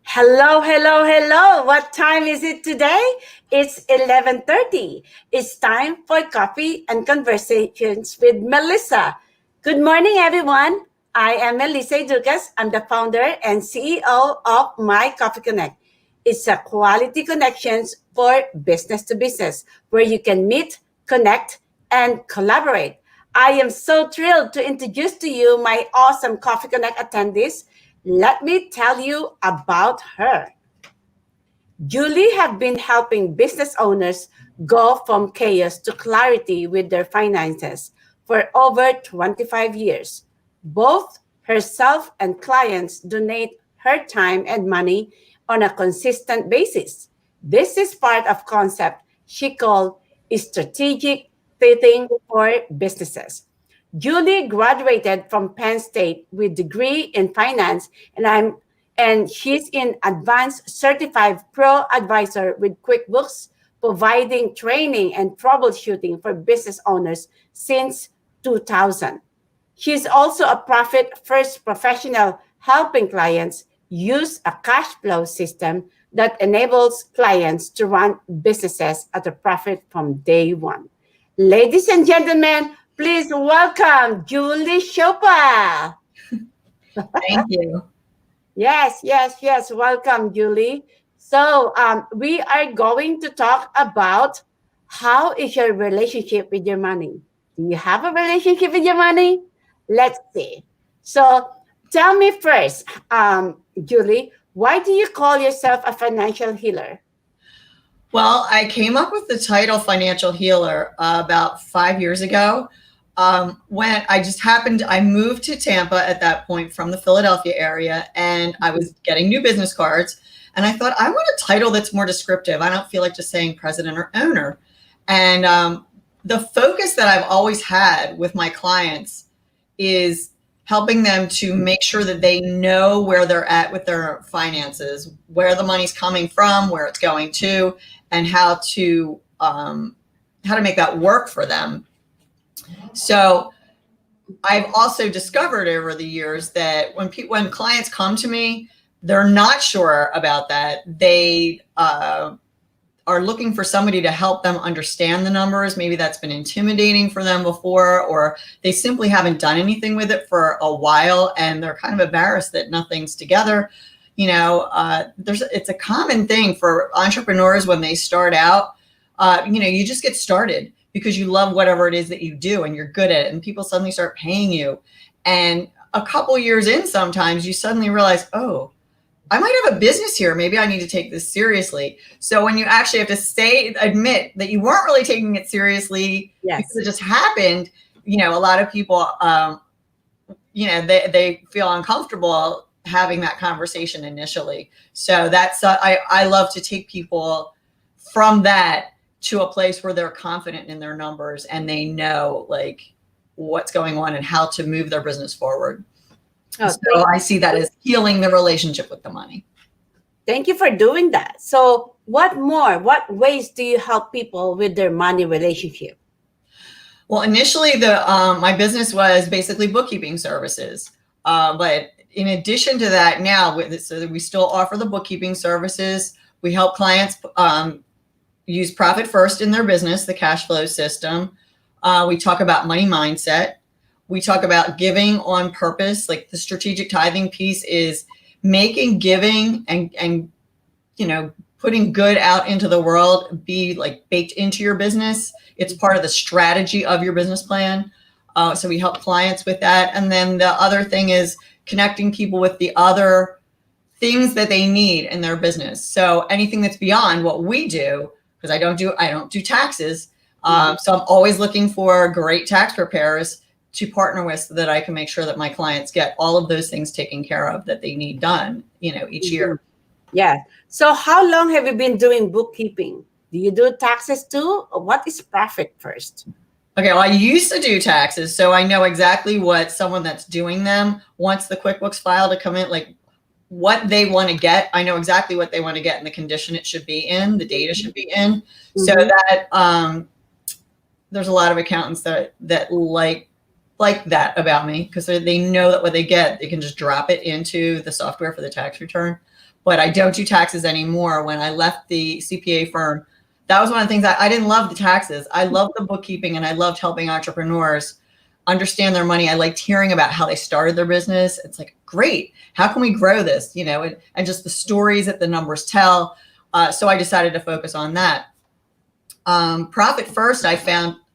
Hello, hello, hello. What time is it today? It's 11:30. It's time for coffee and conversations with Melissa. Good morning, everyone. I am Melissa Dugas. I'm the founder and CEO of My Coffee Connect. It's a quality connections for business to business where you can meet, connect, and collaborate. I am so thrilled to introduce to you my awesome Coffee Connect attendees. Let me tell you about her. Julie have been helping business owners go from chaos to clarity with their finances for over 25 years. Both herself and clients donate her time and money on a consistent basis. This is part of concept she called strategic thinking for businesses. Julie graduated from Penn State with degree in finance, and she's in advanced certified pro advisor with QuickBooks, providing training and troubleshooting for business owners since 2000. She's also a profit first professional helping clients use a cash flow system that enables clients to run businesses at a profit from day one. Ladies and gentlemen, please welcome Julie SHOPA. Thank you. Yes, yes, yes. Welcome, Julie. So, we are going to talk about how is your relationship with your money. Do you have a relationship with your money? Let's see. So, tell me first, Julie, why do you call yourself a financial healer? Well, I came up with the title financial healer about 5 years ago. When I moved to Tampa at that point from the Philadelphia area, and I was getting new business cards. And I thought, I want a title that's more descriptive. I don't feel like just saying president or owner. And the focus that I've always had with my clients is helping them to make sure that they know where they're at with their finances, where the money's coming from, where it's going to, and how to make that work for them. So I've also discovered over the years that when clients come to me, they're not sure about that. They are looking for somebody to help them understand the numbers. Maybe that's been intimidating for them before, or they simply haven't done anything with it for a while and they're kind of embarrassed that nothing's together. It's a common thing for entrepreneurs when they start out. You just get started because you love whatever it is that you do and you're good at it, and people suddenly start paying you. And a couple years in, sometimes you suddenly realize, oh, I might have a business here. Maybe I need to take this seriously. So when you actually have to admit that you weren't really taking it seriously, yes, because it just happened, a lot of people, they feel uncomfortable having that conversation initially. So that's, I love to take people from that to a place where they're confident in their numbers and they know like what's going on and how to move their business forward. Oh, so I see that as healing the relationship with the money. Thank you for doing that. So what ways do you help people with their money relationship? Well, initially my business was basically bookkeeping services. But in addition to that, now we still offer the bookkeeping services. We help clients use profit first in their business, the cash flow system. We talk about money mindset. We talk about giving on purpose. Like the strategic tithing piece is making giving and putting good out into the world be like baked into your business. It's part of the strategy of your business plan. So we help clients with that. And then the other thing is connecting people with the other things that they need in their business. So anything that's beyond what we do, because I don't do taxes. So I'm always looking for great tax preparers to partner with so that I can make sure that my clients get all of those things taken care of that they need done, each year. Yeah. So how long have you been doing bookkeeping? Do you do taxes too? Or what is profit first? Okay, well, I used to do taxes, so I know exactly what someone that's doing them wants the QuickBooks file to come in, like what they want to get. I know exactly what they want to get and the condition it should be in, the data should be in. So that there's a lot of accountants that like like that about me, because they know that what they get, they can just drop it into the software for the tax return. But I don't do taxes anymore. When I left the CPA firm, that was one of the things I didn't love the taxes. I loved the bookkeeping, and I loved helping entrepreneurs understand their money. I liked hearing about how they started their business. It's like, great, how can we grow this? And just the stories that the numbers tell. So I decided to focus on that. Profit First, I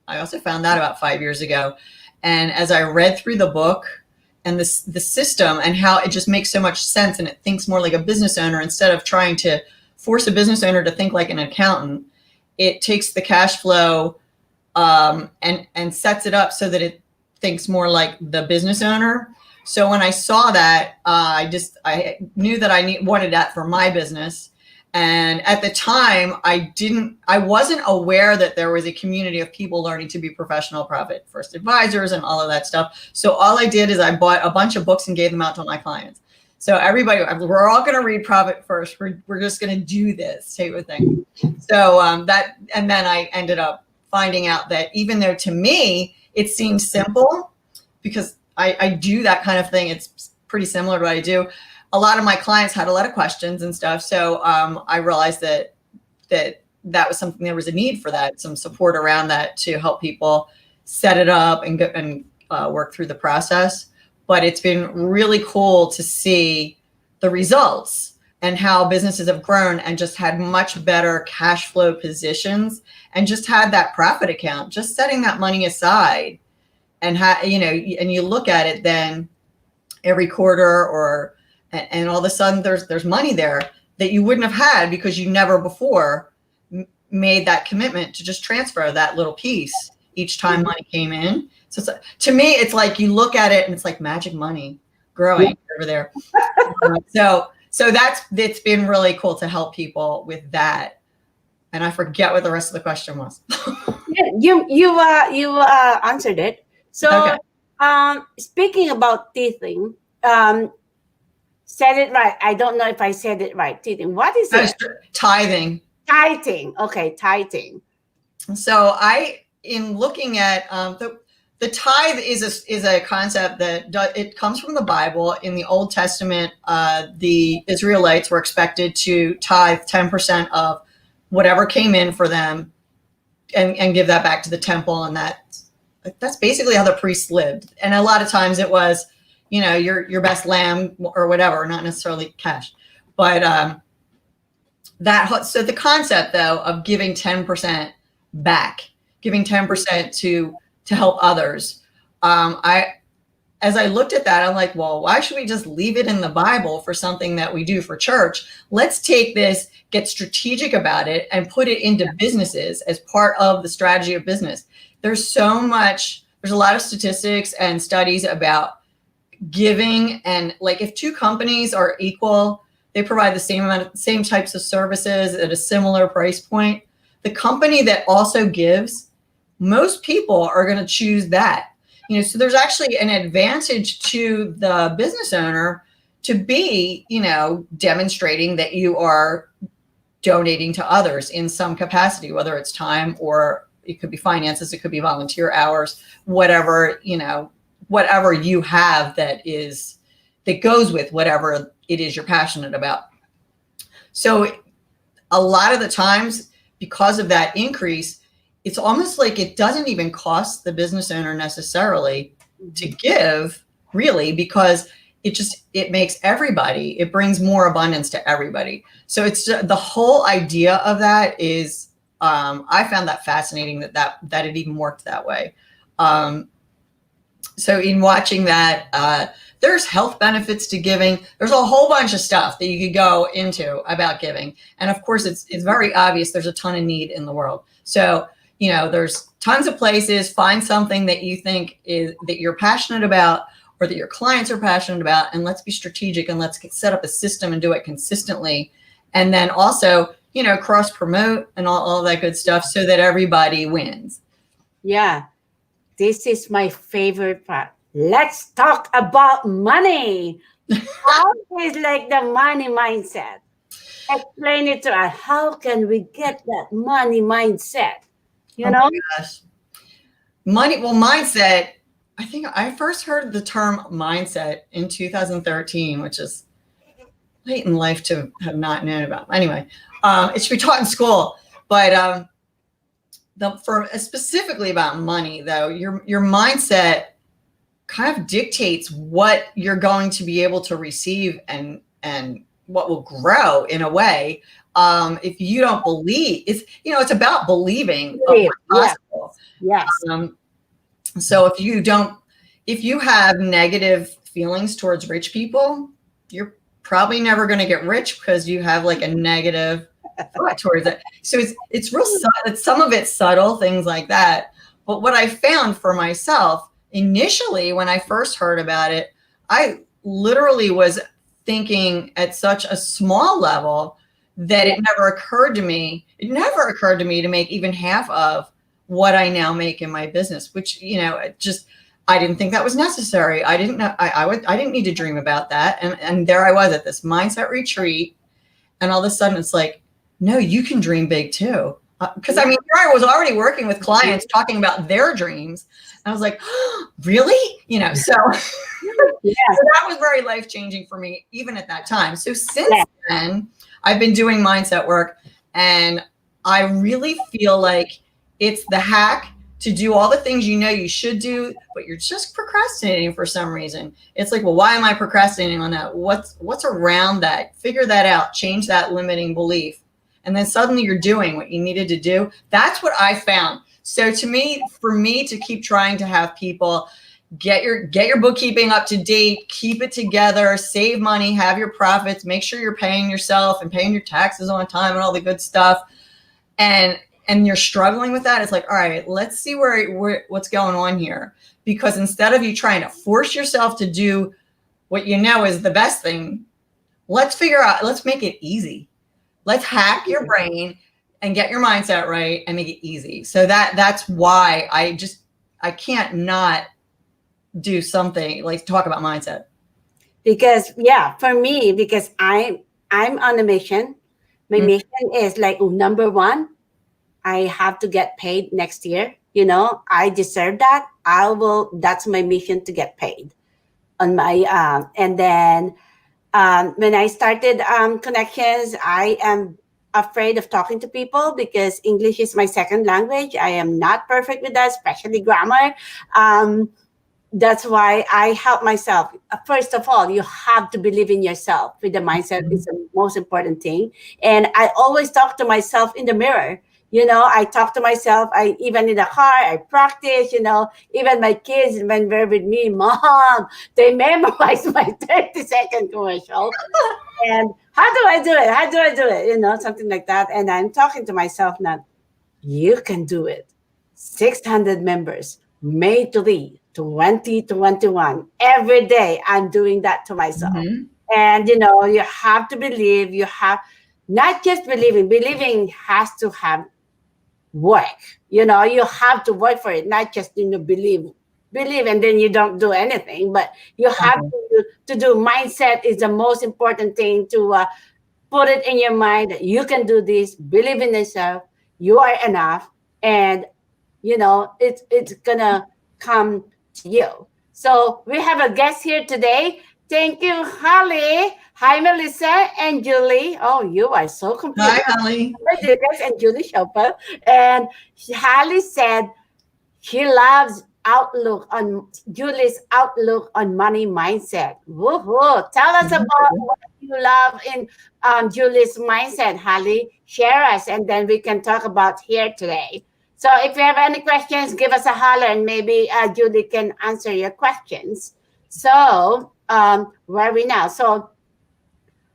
also found that about 5 years ago. And as I read through the book and the system and how it just makes so much sense, and it thinks more like a business owner instead of trying to force a business owner to think like an accountant, it takes the cash flow and sets it up so that it thinks more like the business owner. So when I saw that, I knew that I wanted that for my business. And at the time, I wasn't aware that there was a community of people learning to be professional Profit First advisors and all of that stuff. So all I did is I bought a bunch of books and gave them out to my clients. So everybody, we're all going to read Profit First. We're just going to do this type of thing. So and then I ended up finding out that even though to me it seemed simple, because I do that kind of thing, it's pretty similar to what I do. A lot of my clients had a lot of questions and stuff. So I realized that was something, there was a need for that, some support around that to help people set it up and work through the process. But it's been really cool to see the results and how businesses have grown and just had much better cash flow positions and just had that profit account, just setting that money aside. And and you look at it then every quarter and all of a sudden there's money there that you wouldn't have had because you never before made that commitment to just transfer that little piece each time money came in. So to me, it's like you look at it and it's like magic money growing over there. So it's been really cool to help people with that. And I forget what the rest of the question was. You answered it. So okay. Speaking about teething, said it right. I don't know if I said it right. Teething. What is it? Tithing. Tithing. Okay, tithing. So in looking at the tithe is a concept that it comes from the Bible. In the Old Testament, the Israelites were expected to tithe 10% of whatever came in for them and give that back to the temple. And that's basically how the priests lived. And a lot of times it was, your best lamb or whatever, not necessarily cash. But so the concept though of giving 10% back, giving 10% to help others. As I looked at that, I'm like, well, why should we just leave it in the Bible for something that we do for church? Let's take this, get strategic about it, and put it into businesses as part of the strategy of business. There's a lot of statistics and studies about giving, and like if two companies are equal, they provide the same types of services at a similar price point. The company that also gives, most people are going to choose that. So there's actually an advantage to the business owner to be, demonstrating that you are donating to others in some capacity, whether it's time or it could be finances, it could be volunteer hours, whatever you have that goes with whatever it is you're passionate about. So a lot of the times, because of that increase, it's almost like it doesn't even cost the business owner necessarily to give, really, because it makes it brings more abundance to everybody. So it's the whole idea of that is, I found that fascinating that it even worked that way. So in watching that, there's health benefits to giving. There's a whole bunch of stuff that you could go into about giving. And of course, it's very obvious there's a ton of need in the world. So, there's tons of places. Find something that you think that you're passionate about or that your clients are passionate about, and let's be strategic and let's set up a system and do it consistently. And then also, cross promote and all that good stuff so that everybody wins. Yeah. This is my favorite part. Let's talk about money. How is like the money mindset? Explain it to us. How can we get that money mindset? Oh my gosh. Money, well, mindset, I think I first heard the term mindset in 2013, which is late in life to have not known about. Anyway, it should be taught in school, but for specifically about money, though, your mindset kind of dictates what you're going to be able to receive and what will grow in a way. If you don't believe, it's about believing Believe. what's possible. Yes. So if you have negative feelings towards rich people, you're probably never going to get rich because you have like a negative thought towards it. So it's real. Some of it's subtle things like that. But what I found for myself initially when I first heard about it, I literally was thinking at such a small level that it never occurred to me. It never occurred to me to make even half of what I now make in my business, which, I didn't think that was necessary. I didn't know, I didn't need to dream about that. And there I was at this mindset retreat. And all of a sudden it's like, no, you can dream big too. Because here I was already working with clients talking about their dreams. And I was like, oh, really? So, so that was very life-changing for me, even at that time. So since then, I've been doing mindset work, and I really feel like it's the hack to do all the things you should do, but you're just procrastinating for some reason. It's like, well, why am I procrastinating on that? What's around that? Figure that out, change that limiting belief. And then suddenly you're doing what you needed to do. That's what I found. So for me to keep trying to have people get your bookkeeping up to date, keep it together, save money, have your profits, make sure you're paying yourself and paying your taxes on time and all the good stuff. And you're struggling with that. It's like, all right, let's see what's going on here. Because instead of you trying to force yourself to do what you know is the best thing, let's make it easy. Let's hack your brain and get your mindset right and make it easy. So that's why I can't not do something like talk about mindset. Because for me, because I'm on a mission. My mission is like, number one, I have to get paid next year. I deserve that. That's my mission, to get paid on my, and then when I started Connections, I am afraid of talking to people because English is my second language. I am not perfect with that, especially grammar. That's why I help myself. First of all, you have to believe in yourself. With the mindset is the most important thing. And I always talk to myself in the mirror. I talk to myself. Even in the car, I practice. Even my kids, when they're with me, Mom, they memorize my 30-second commercial. And how do I do it? How do I do it? Something like that. And I'm talking to myself now. You can do it. 600 members, May 3, 2021. Every day I'm doing that to myself. And, you have to believe. You have not just believing. Believing has to have work. You have to work for it, not just believe and then you don't do anything. But you have to do. Mindset is the most important thing, to put it in your mind that you can do this. Believe in yourself. You are enough, and it's gonna come to you. So we have a guest here today. Thank you, Holly. Hi, Melissa and Julie. Oh, you are so complete. Hi, Holly. And Julie SHOPA. And Holly said she loves Julie's outlook on money mindset. Woohoo! Tell us about what you love in Julie's mindset, Holly. Share us, and then we can talk about here today. So if you have any questions, give us a holler, and maybe Julie can answer your questions. So where are we now? So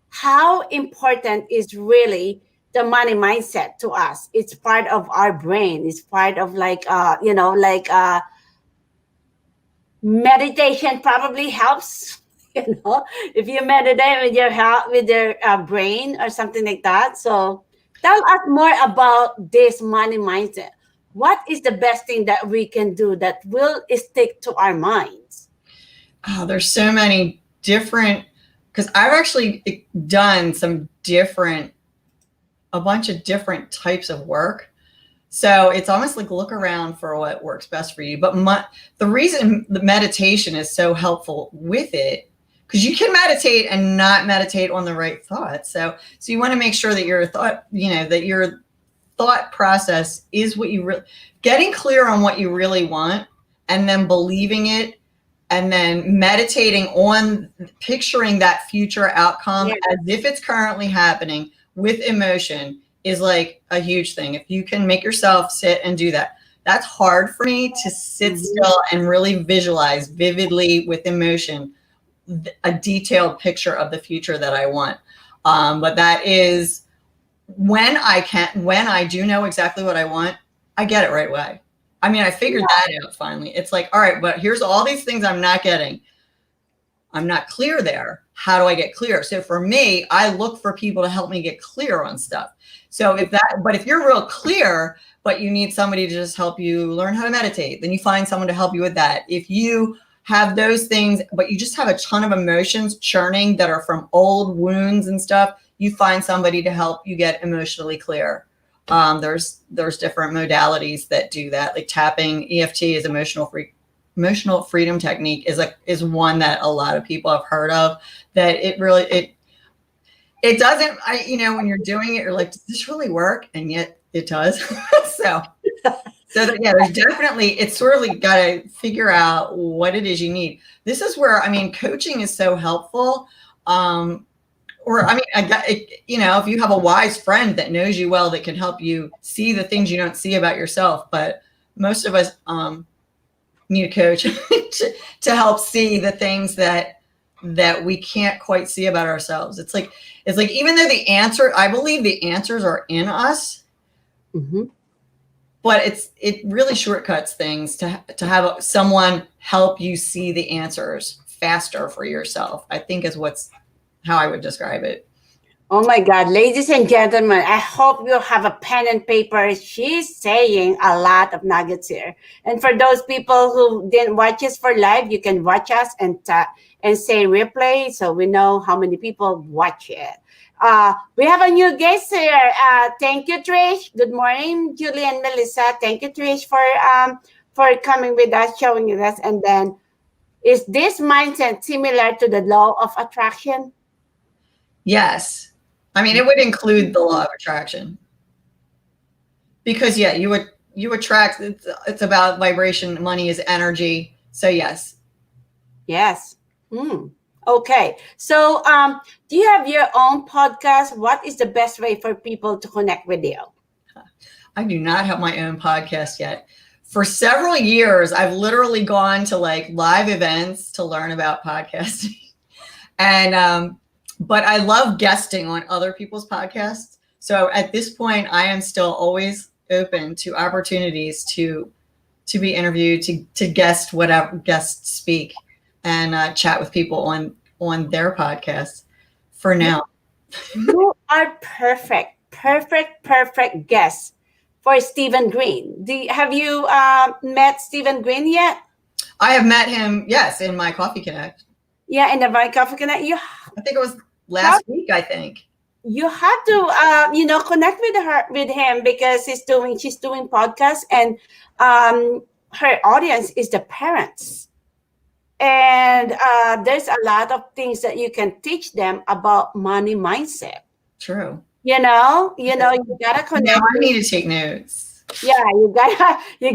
how important is really the money mindset to us? It's part of our brain. It's part of meditation probably helps. If you meditate with your brain or something like that. So tell us more about this money mindset. What is the best thing that we can do that will stick to our minds? Oh, there's so many different, because I've actually done a bunch of different types of work. So it's almost like look around for what works best for you. But the reason the meditation is so helpful with it, because you can meditate and not meditate on the right thoughts. So you want to make sure that your thought, that your thought process is what you getting clear on what you really want, and then believing it, and then meditating on picturing that future outcome as if it's currently happening with emotion is like a huge thing. If you can make yourself sit and do that. That's hard for me to sit still and really visualize vividly with emotion a detailed picture of the future that I want. But that is when I do know exactly what I want, I get it right away. I mean, I figured that out finally. It's like, all right, but here's all these things I'm not getting. I'm not clear there. How do I get clear? So for me, I look for people to help me get clear on stuff. So if you're real clear, but you need somebody to just help you learn how to meditate, then you find someone to help you with that. If you have those things, but you just have a ton of emotions churning that are from old wounds and stuff, you find somebody to help you get emotionally clear. There's different modalities that do that, like tapping. EFT is emotional freedom technique is one that a lot of people have heard of. That it doesn't. When you're doing it, you're like, does this really work? And yet it does. So there's definitely, it's sort of like got to figure out what it is you need. This is where, coaching is so helpful. If you have a wise friend that knows you well, that can help you see the things you don't see about yourself. But most of us need a coach to help see the things that we can't quite see about ourselves. It's like even though I believe the answers are in us, but it really shortcuts things to have someone help you see the answers faster for yourself, I think is how I would describe it. Oh my God, ladies and gentlemen, I hope you have a pen and paper. She's saying a lot of nuggets here. And for those people who didn't watch us for live, you can watch us and say replay so we know how many people watch it. We have a new guest here. Thank you, Trish. Good morning, Julie and Melissa. Thank you, Trish, for coming with us, showing us. And then, is this mindset similar to the law of attraction? Yes. It would include the law of attraction. Because you attract, it's about vibration, money is energy. So yes. Yes. Okay. So do you have your own podcast? What is the best way for people to connect with you? I do not have my own podcast yet. For several years, I've literally gone to like live events to learn about podcasting. And but I love guesting on other people's podcasts. So at this point, I am still always open to opportunities to be interviewed, to guest speak and chat with people on their podcasts for now. You are perfect guest for Stephen Green. Have you met Stephen Green yet? I have met him, yes, in my Coffee Connect. Yeah, in the My Coffee Connect. I think it was last week, I think. You have to connect with him because she's doing podcasts, and her audience is the parents. And there's a lot of things that you can teach them about money mindset. True. You gotta connect. Now I need to take notes. Yeah, you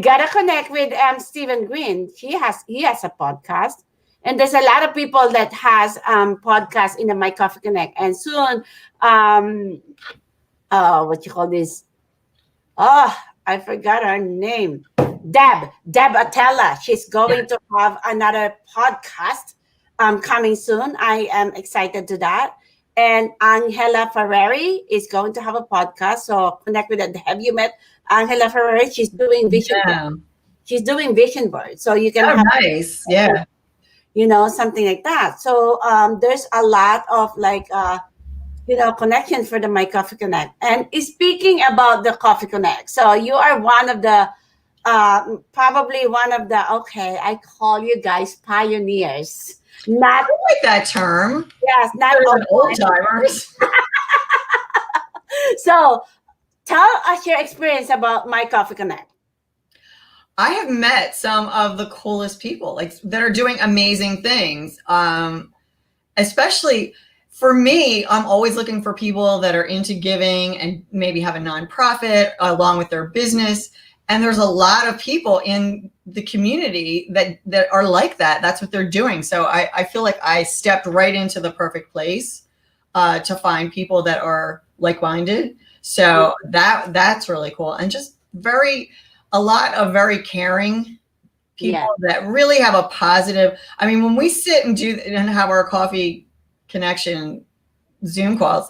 gotta connect with Stephen Green. He has a podcast. And there's a lot of people that has podcasts in the My Coffee Connect. And soon, what you call this? Oh, I forgot her name. Deb Atella. She's going to have another podcast coming soon. I am excited to that. And Angela Ferrari is going to have a podcast. So connect with her. Have you met Angela Ferrari? She's doing vision board. She's doing vision board. So you can have nice. Yeah. Something like that. So there's a lot of connections for the My Coffee Connect. And speaking about the Coffee Connect, so you are one of the, probably one of the, I call you guys pioneers. Not I like that term. Yes, not old timers. So Tell us your experience about My Coffee Connect. I have met some of the coolest people, like that are doing amazing things. Especially for me, I'm always looking for people that are into giving and maybe have a nonprofit along with their business. And there's a lot of people in the community that are like that. That's what they're doing. So I feel like I stepped right into the perfect place to find people that are like-minded. So that's really cool. And just a lot of very caring people that really have a positive. I mean, when we sit and have our coffee connection Zoom calls,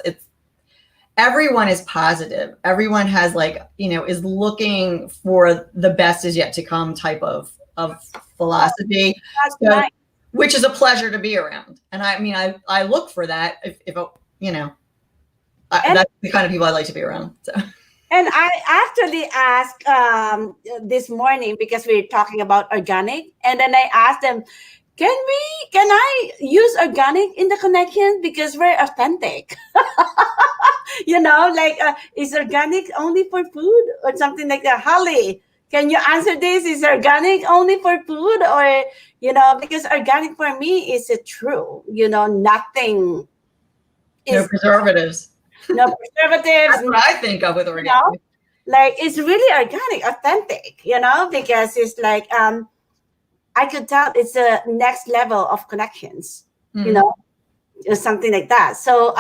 everyone is positive. Everyone has is looking for the best is yet to come type of philosophy. So, nice. Which is a pleasure to be around. And I mean, I look for that if that's the kind of people I like to be around. So. And I actually asked this morning, because we're talking about organic, and then I asked them, can I use organic in the connection, because we're authentic? Is organic only for food or something like that? Holly, can you answer this? Is organic only for food, or because organic for me is true, nothing is no preservatives. No preservatives. That's what I think of with organic. It's really organic, authentic, because it's like I could tell it's a next level of connections, something like that. So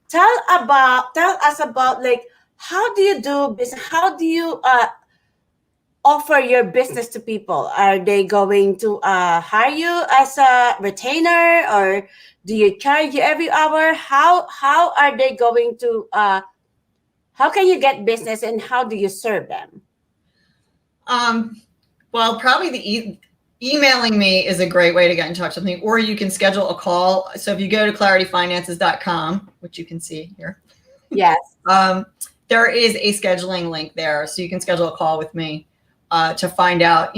tell us about how do you do business? How do you offer your business to people? Are they going to hire you as a retainer, or do you charge you every hour? How are they going to how can you get business, and how do you serve them? Well, probably emailing me is a great way to get in touch with me, or you can schedule a call. So if you go to clarityfinances.com, which you can see here. Yes. There is a scheduling link there. So you can schedule a call with me to find out,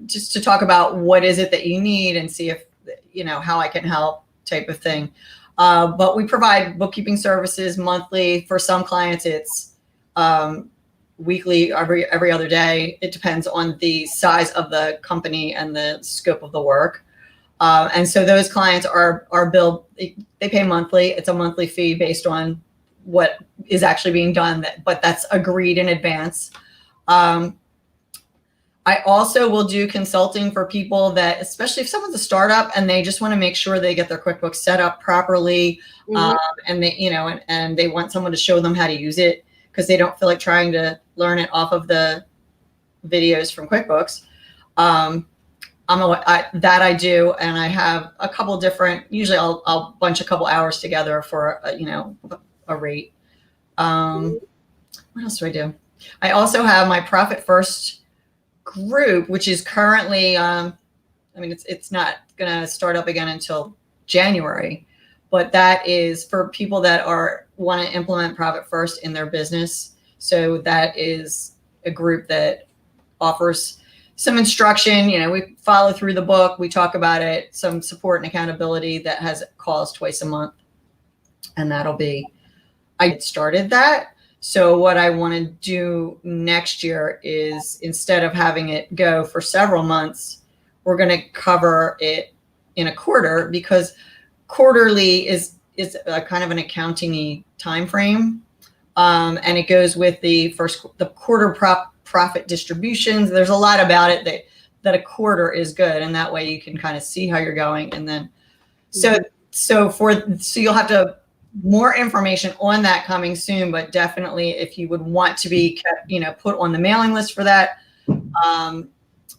just to talk about what is it that you need and see if, how I can help type of thing. But we provide bookkeeping services monthly. For some clients, it's weekly, every other day. It depends on the size of the company and the scope of the work. And so those clients are billed, they pay monthly. It's a monthly fee based on what is actually being done, but that's agreed in advance. I also will do consulting for people that, especially if someone's a startup and they just want to make sure they get their QuickBooks set up properly, and they, and they want someone to show them how to use it because they don't feel like trying to learn it off of the videos from QuickBooks. That I do, and I have a couple different. Usually, I'll bunch a couple hours together for a rate. What else do I do? I also have my Profit First group, which is currently, it's not going to start up again until January, but that is for people that want to implement Profit First in their business. So that is a group that offers some instruction. We follow through the book, we talk about it, some support and accountability that has calls twice a month. And I started that. So what I want to do next year is, instead of having it go for several months, we're going to cover it in a quarter, because quarterly is a kind of an accounting-y time frame. And it goes with the quarter profit distributions. There's a lot about it that a quarter is good. And that way you can kind of see how you're going. And then, so you'll have to, more information on that coming soon, but definitely if you would want to be kept, put on the mailing list for that,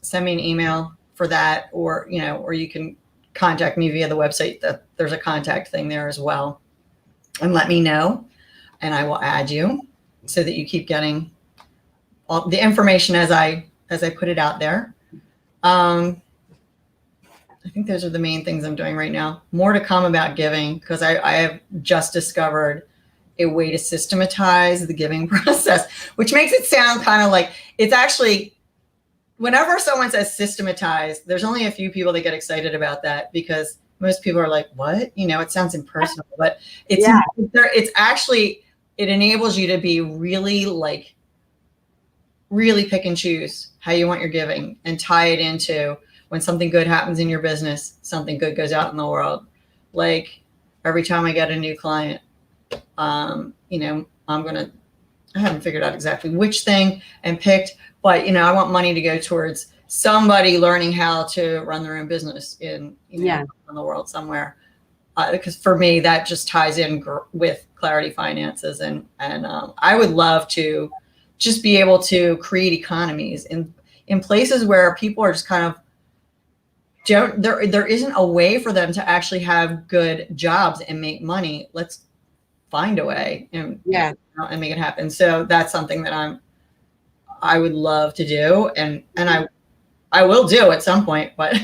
send me an email for that, or you can contact me via the website. That there's a contact thing there as well, and let me know, and I will add you so that you keep getting all the information as I put it out there. I think those are the main things I'm doing right now. More to come about giving, because I have just discovered a way to systematize the giving process, which makes it sound kind of like it's actually, whenever someone says systematize, there's only a few people that get excited about that, because most people are like, what? It sounds impersonal, but it's actually, it enables you to be really really pick and choose how you want your giving and tie it into when something good happens in your business, something good goes out in the world. Like every time I get a new client, you know, I haven't figured out exactly which thing and picked, but you know, I want money to go towards somebody learning how to run their own business in, you know, in the world somewhere. Because for me, that just ties in with Clarity Finances, and I would love to just be able to create economies in places where people are just kind of there isn't a way for them to actually have good jobs and make money. Let's find a way and make it happen. So that's something that I would love to do, and I will do at some point, but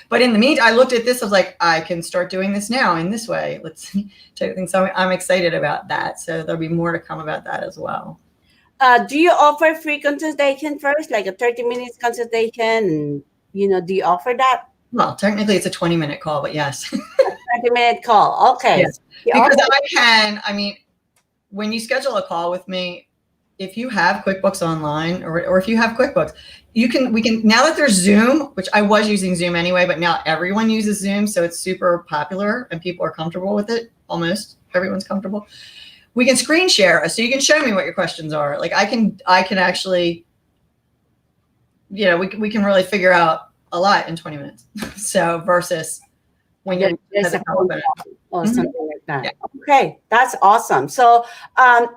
but in the meantime, I looked at this, I was like, I can start doing this now in this way. Let's take things. So I'm excited about that. So there'll be more to come about that as well. Do you offer free consultation first, like a 30 minutes consultation? And, you know, do you offer that? Well, technically it's a 20-minute call, but yes. 30-minute call. Okay. Yes. Because I mean, when you schedule a call with me, if you have QuickBooks Online or if you have QuickBooks, we can, now that there's Zoom, which I was using Zoom anyway, but now everyone uses Zoom. So it's super popular and people are comfortable with it. Almost everyone's comfortable. We can screen share. So you can show me what your questions are. Like I can actually, you know, we can really figure out a lot in 20 minutes. So versus when you're or something like that. Yeah. Okay, that's awesome. So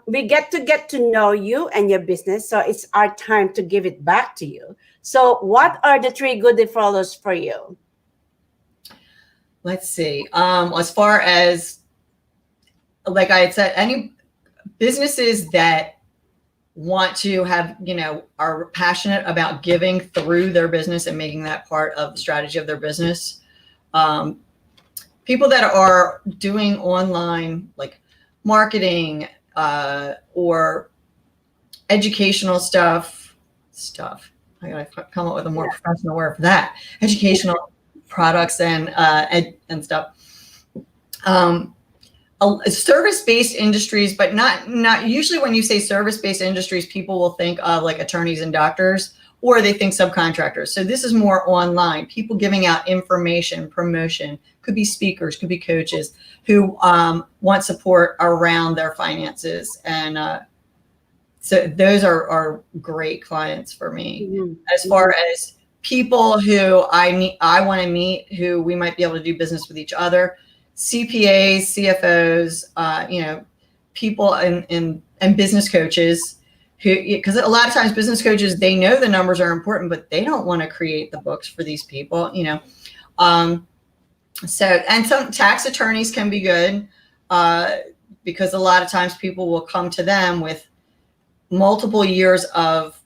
we get to know you and your business. So it's our time to give it back to you. So what are the 3 good referrals for you? Let's see. As far as, like I had said, any businesses that want to have, you know, are passionate about giving through their business and making that part of the strategy of their business. People that are doing online like marketing or educational stuff. I gotta come up with a more professional word for that. Educational products and stuff. Service-based industries, but not usually when you say service-based industries, people will think of like attorneys and doctors, or they think subcontractors. So this is more online, people giving out information, promotion, could be speakers, could be coaches who want support around their finances. And so those are great clients for me. Mm-hmm. As far as people who I want to meet, who we might be able to do business with each other, CPAs, CFOs, you know, people and business coaches who, because a lot of times business coaches, they know the numbers are important, but they don't want to create the books for these people, you know. So, and some tax attorneys can be good because a lot of times people will come to them with multiple years of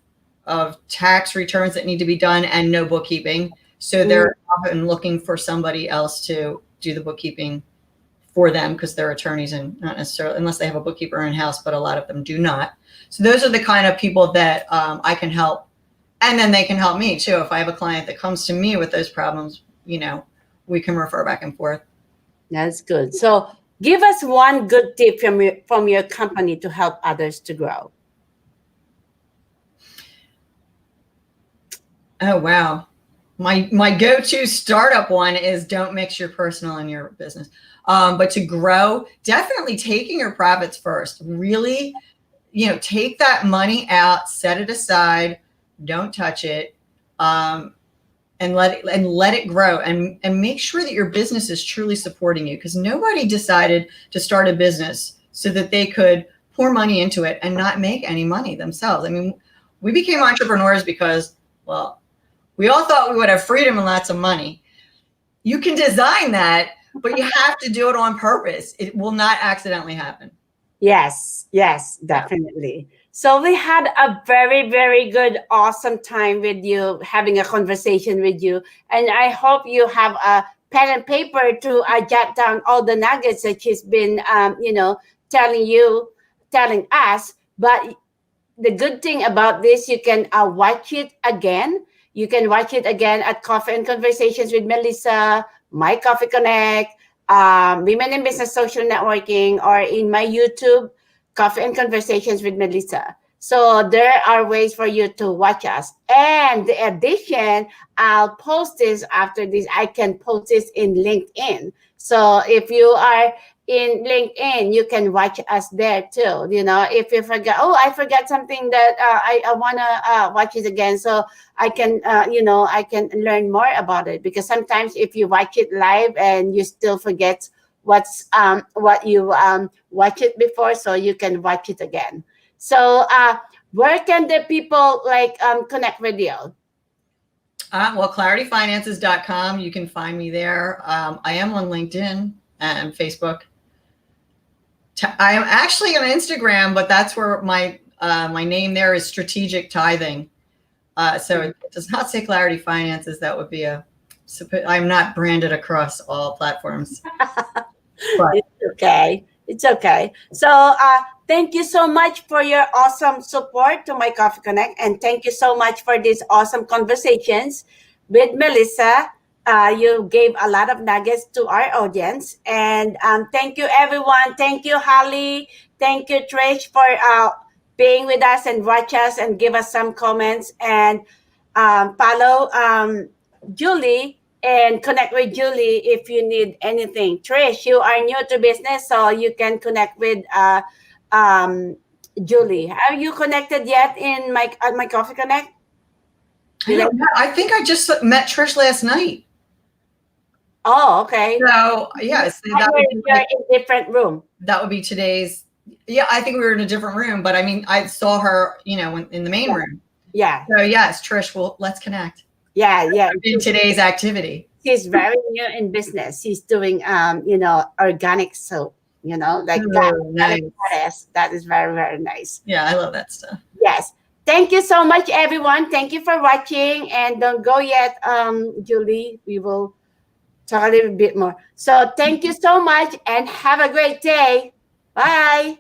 tax returns that need to be done and no bookkeeping. So they're often looking for somebody else to do the bookkeeping for them because they're attorneys and not necessarily, unless they have a bookkeeper in-house, but a lot of them do not. So those are the kind of people that I can help. And then they can help me too. If I have a client that comes to me with those problems, you know, we can refer back and forth. That's good. So give us one good tip from your company to help others to grow. Oh, wow. My go-to startup one is don't mix your personal and your business. But to grow, definitely taking your profits first. Really, you know, take that money out, set it aside, don't touch it, and let it grow, and make sure that your business is truly supporting you, because nobody decided to start a business so that they could pour money into it and not make any money themselves. I mean, we became entrepreneurs because, well, we all thought we would have freedom and lots of money. You can design that, but you have to do it on purpose. It will not accidentally happen. Yes, definitely. So we had a very, very good, awesome time with you, having a conversation with you. And I hope you have a pen and paper to jot down all the nuggets that she's been, you know, telling us. But the good thing about this, you can watch it again. You can watch it again at Coffee and Conversations with Melissa, My Coffee Connect, Women in Business Social Networking, or in my YouTube Coffee and Conversations with Melissa. So there are ways for you to watch us. And the addition, I'll post this after this. I can post this in LinkedIn. So if you are in LinkedIn, you can watch us there too. You know, if you forget, oh, I forgot something that I want to watch it again. So I can, I can learn more about it, because sometimes if you watch it live and you still forget what you watch it before, so you can watch it again. So where can the people connect with you? Well, clarityfinances.com. You can find me there. I am on LinkedIn and Facebook. I am actually on Instagram, but that's where my name there is Strategic Tithing. So it does not say Clarity Finances. That would be I'm not branded across all platforms. But It's okay. It's okay. So thank you so much for your awesome support to my Coffee Connect, and thank you so much for these awesome conversations with Melissa. You gave a lot of nuggets to our audience, and thank you, everyone. Thank you, Holly. Thank you, Trish, for being with us and watch us and give us some comments, and follow Julie and connect with Julie if you need anything. Trish, you are new to business, so you can connect with Julie. Are you connected yet in my Coffee Connect? I think I just met Trish last night. Oh, okay. So yes, You're in a different room. That would be today's. Yeah, I think we were in a different room, but I mean, I saw her, in the main room. Yeah. So yes, Trish, well, let's connect. Yeah. In today's activity. She's very new in business. She's doing, organic soap, Nice. that is very, very nice. Yeah, I love that stuff. Yes. Thank you so much, everyone. Thank you for watching. And don't go yet, Julie. We will talk a little bit more. So thank you so much and have a great day. Bye.